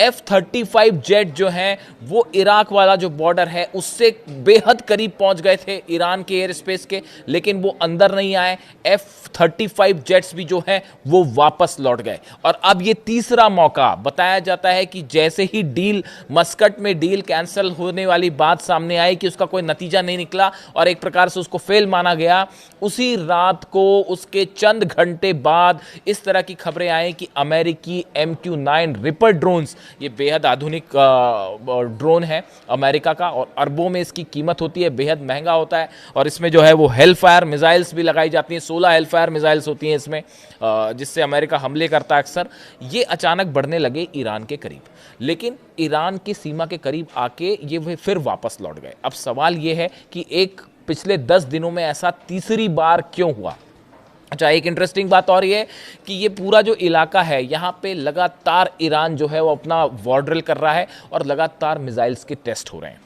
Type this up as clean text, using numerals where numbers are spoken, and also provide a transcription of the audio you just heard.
F-35 jet जो हैं वो इराक वाला जो बॉर्डर है उससे बेहद करीब पहुंच गए थे ईरान के एयर स्पेस के, लेकिन वो अंदर नहीं आए। F-35 जेट्स भी जो हैं वो वापस लौट गए। और अब ये तीसरा मौका बताया जाता है कि जैसे ही डील मस्कट में डील कैंसिल होने वाली बात सामने आई कि उसका कोई नतीजा नहीं निकला और एक प्रकार से उसको फेल माना गया, उसी रात को उसके चंद घंटे बाद इस तरह की खबरें आई कि अमेरिकी MQ-9 रिपर ड्रोन्स, ये बेहद आधुनिक ड्रोन है अमेरिका का और अरबों में इसकी कीमत होती है, बेहद महंगा होता है और इसमें जो है वो हेलफायर मिसाइल्स भी लगाई जाती हैं। 16 हेलफायर मिसाइल्स होती हैं इसमें, जिससे अमेरिका हमले करता है अक्सर। ये अचानक बढ़ने लगे ईरान के करीब, लेकिन ईरान की सीमा के करीब आके ये फिर वापस लौट गए। अब सवाल ये है कि एक पिछले 10 दिनों में ऐसा तीसरी बार क्यों हुआ। अच्छा, एक इंटरेस्टिंग बात और ये है कि ये पूरा जो इलाका है यहाँ पे लगातार ईरान जो है वो अपना वॉर ड्रिल कर रहा है और लगातार मिसाइल्स के टेस्ट हो रहे हैं।